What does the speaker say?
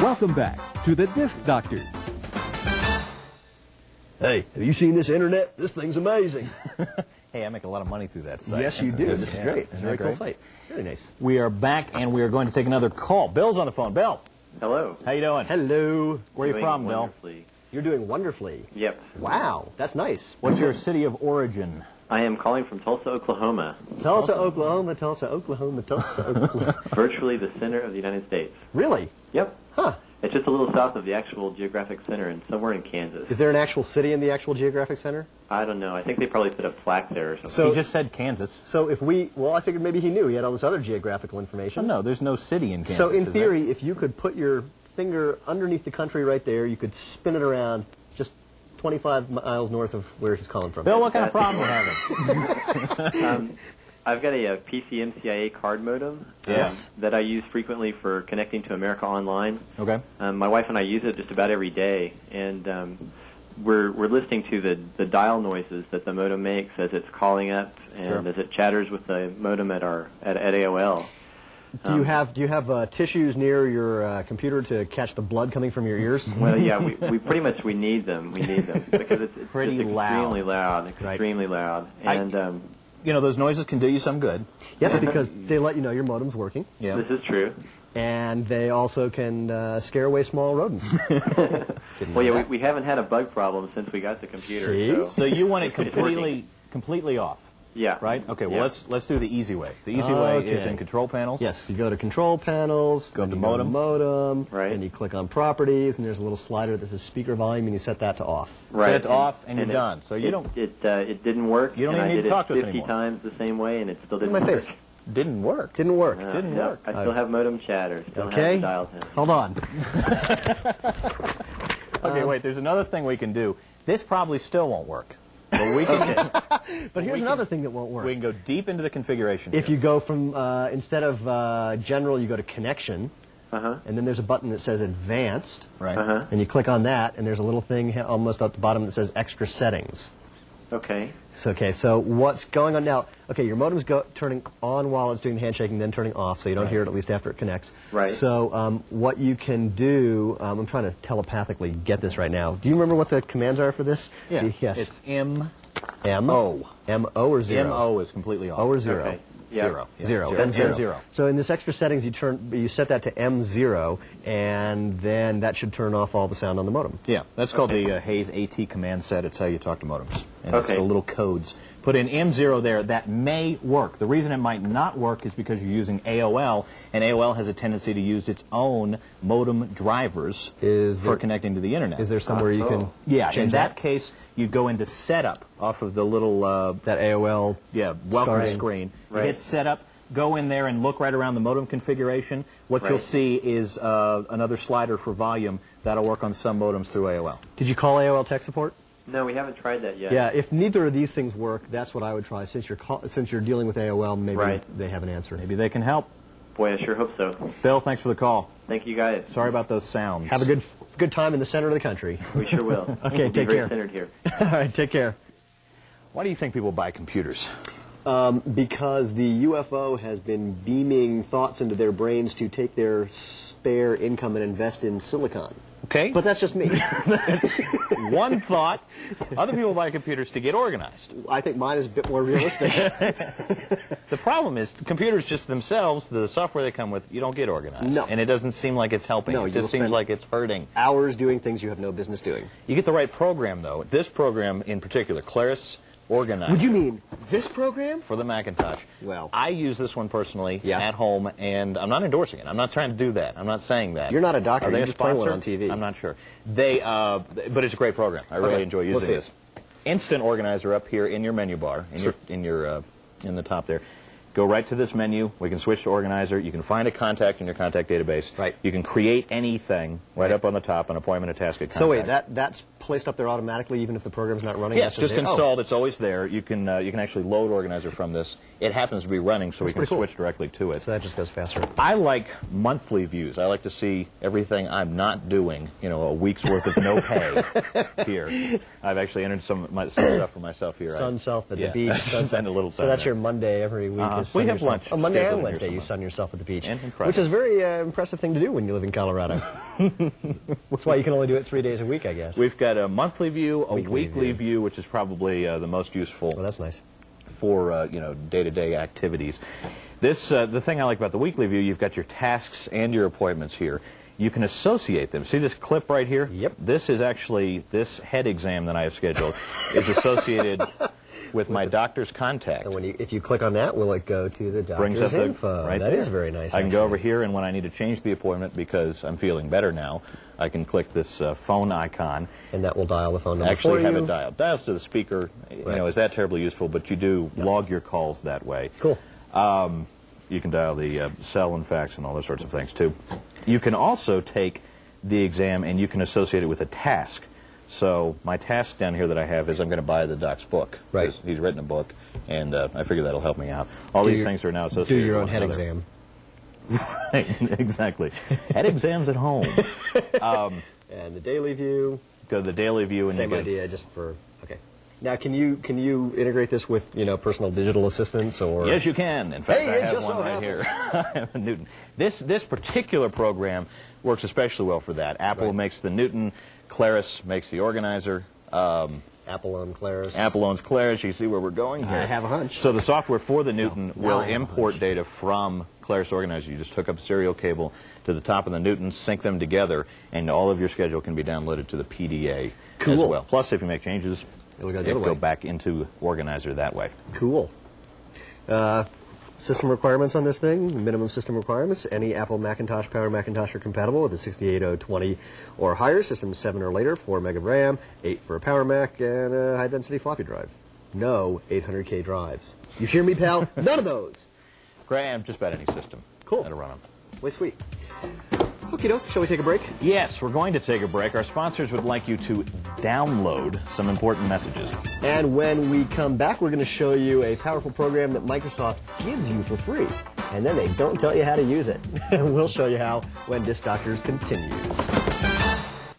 Welcome back to the Disc Doctor. Hey, have you seen this internet? This thing's amazing. Hey, I make a lot of money through that site. Yes, you do. This is great. It's a very cool great? site. Really nice. We are back, and we are going to take another call. Bill's on the phone. Bill. Hello. How you doing? Hello. Where are you Doing from, Bill? wonderfully. You're doing wonderfully. Yep. Wow, that's nice. What's your city of origin? I am calling from Tulsa, Oklahoma. Tulsa, Oklahoma, Tulsa, Oklahoma, Tulsa, Oklahoma. Virtually the center of the United States. Really? Yep. Huh. It's just a little south of the actual geographic center and somewhere in Kansas. Is there an actual city in the actual geographic center? I don't know. I think they probably put a plaque there or something. So- He just said Kansas. So if we, well, I figured maybe he knew. He had all this other geographical Oh, information. no, there's no city in Kansas. So in is there? theory, if you could put your finger underneath the country right there, you could spin it around just 25 miles north of where he's calling from. Bill, what kind of problem are you having? I've got a PCMCIA card modem Yes. that I use frequently for connecting to America Online. Okay. My wife and I use it just about every day, and we're listening to the dial noises that the modem makes as it's calling up and Sure. as it chatters with the modem at AOL. Do you have tissues near your computer to catch the blood coming from your ears? Well, yeah, we need them. We need them because it's Pretty just extremely loud, Right. extremely loud, and You know, those noises can do you some good. Yes, because they let you know your modem's working, Yeah. this is true. and they also can scare away small rodents. Well, yeah, we haven't had a bug problem since we got the computer. See? So you want it It's completely off, yeah, right? Okay, well, Yeah. let's do the easy way. The easy way is Okay. in control panels. Yes, you go to control panels, Go up then to you go to modem, Right. and you click on properties, and there's a little slider that says speaker volume, and you set that to off. right. Set it off, and you're it- done. So you don't It didn't work. You don't and even I need did to talk to us 50 anymore. times the same way, and it still Look didn't at my work. face. didn't work. Didn't work. Didn't No, work. I still have modem chatter. Still Okay. have the dial tone. Hold on. Okay, wait. There's another thing we can do. This probably still won't work, but we can. But here's another thing that won't work. We can go deep into the configuration. If here. you go from, instead of general, you go to connection, Uh-huh. and then there's a button that says advanced, right. Uh-huh. and you click on that, and there's a little thing almost at the bottom that says extra settings. Okay. So what's going on now? Okay, your modem's turning on while it's doing the handshaking, then turning off, so you don't Right. hear it at least after it connects. Right. So what you can do, I'm trying to telepathically get this right now. Do you remember what the commands are for this? Yeah. Yes. It's M M-O. M-O or zero? M-O is completely off. O or zero? Okay. Yeah. Zero. Yeah. Zero. M0. M0. So in this extra settings, you set that to M0, and then that should turn off all the sound on the modem. Yeah, that's called the Hayes AT command set. It's how you talk to modems. And it's Okay. the little codes. Put in M0 there. That may work. The reason it might not work is because you're using AOL, and AOL has a tendency to use its own modem drivers for connecting to the internet. Is there somewhere you can Yeah, in change that case, you go into setup off of the little that AOL welcome starting. screen. You Right. hit setup, go in there and look right around the modem configuration. What you'll Right. see is another slider for volume. That'll work on some modems through AOL. Did you call AOL tech support? No, we haven't tried that yet. Yeah, if neither of these things work, that's what I would try. Since you're dealing with AOL, maybe Right. they have an answer. Maybe they can help. Boy, I sure hope so. Bill, thanks for the call. Thank you, guys. Sorry about those sounds. Have a good time in the center of the country. We sure will. Okay, We'll be take very care. centered here. All right, take care. Why do you think people buy computers? Because the UFO has been beaming thoughts into their brains to take their spare income and invest in silicon. Okay. But that's just me. That's one thought. Other people buy computers to get organized. I think mine is a bit more realistic. The problem is the computers just themselves, the software they come with, you don't get organized. No. And it doesn't seem like it's helping. No, it you will just seems spend like it's hurting. Hours doing things you have no business doing. You get the right program, though. This program in particular, Claris Organizer. Would you mean this program? For the Macintosh. Well. I use this one personally Yeah. at home, and I'm not endorsing it. I'm not trying to do that. I'm not saying that. You're not a doctor. Are they You a just play one sponsor? on TV. I'm not sure. But it's a great program. I really Okay. enjoy We'll using see this. Instant Organizer up here in your menu bar, in the top there. Go right to this menu. We can switch to Organizer. You can find a contact in your contact database. Right. You can create anything right up on the top, an appointment, a task, a contact. So wait, that's placed up there automatically even if the program's not running? Yes, That's just there? installed. It's always there. You can actually load Organizer from this. It happens to be running, so we can pretty cool. switch directly to it. So that just goes faster. I like monthly views. I like to see everything I'm not doing, a week's worth of no pay here. I've actually entered some stuff for myself here. Sun self at yeah. the beach. Send a little So that's there. your Monday every week. Is We sun have yourself. lunch Oh, Monday scheduled and here Wednesday you somewhere. sun yourself at the beach. And Friday. Which is a very impressive thing to do when you live in Colorado. That's why you can only do it 3 days a week, I guess. We've got a monthly view, a Weekly weekly view. view, which is probably the most useful Well, that's nice. for day-to-day activities. This the thing I like about the weekly view, you've got your tasks and your appointments here. You can associate them. See this clip right here? Yep. This is actually, this head exam that I have scheduled is associated with my doctor's contact. And if you click on that, will it go to the Brings doctor's up info? right That there. is very nice. I can go actually. over here, and when I need to change the appointment because I'm feeling better now, I can click this phone icon. And that will dial the phone number Actually for have you. it dialed. Dials to the speaker. Right. Is that terribly useful? But you do log your calls that way. Cool. You can dial the cell and fax and all those sorts of things too. You can also take the exam and you can associate it with a task. So my task down here that I have is I'm going to buy the doc's book. Right. He's written a book, and I figure that'll help me out. All these things are now associated. Do your own with head one another. exam. Right, exactly. Head exams at home. And the daily view. Go to the daily view and Same you get, idea, just for okay. Now, can you integrate this with personal digital assistants or? Yes, you can. In fact, Hey, I it have just one so right here. I have a Newton. This particular program works especially well for that. Apple Right. makes the Newton. Claris makes the organizer. Apple on Claris. Apple owns Claris. You see where we're going here. I have a hunch. So the software for the Newton now will I have a import hunch. data from Claris Organizer. You just hook up a serial cable to the top of the Newton, sync them together, and all of your schedule can be downloaded to the PDA Cool. as well. Plus, if you make changes, It'll go the it'll other go way. back into Organizer that way. Cool. System requirements on this thing, minimum system requirements. Any Apple Macintosh, Power Macintosh are compatible with the 68020 or higher. System 7 or later, 4 meg of RAM, 8 for a Power Mac, and a high-density floppy drive. No 800K drives. You hear me, pal? None of those. Graham, just about any system. Cool. That'll run them. Way sweet. Okie doke, shall we take a break? Yes, we're going to take a break. Our sponsors would like you to download some important messages. And when we come back, we're going to show you a powerful program that Microsoft gives you for free. And then they don't tell you how to use it. And we'll show you how when Disc Doctors continues.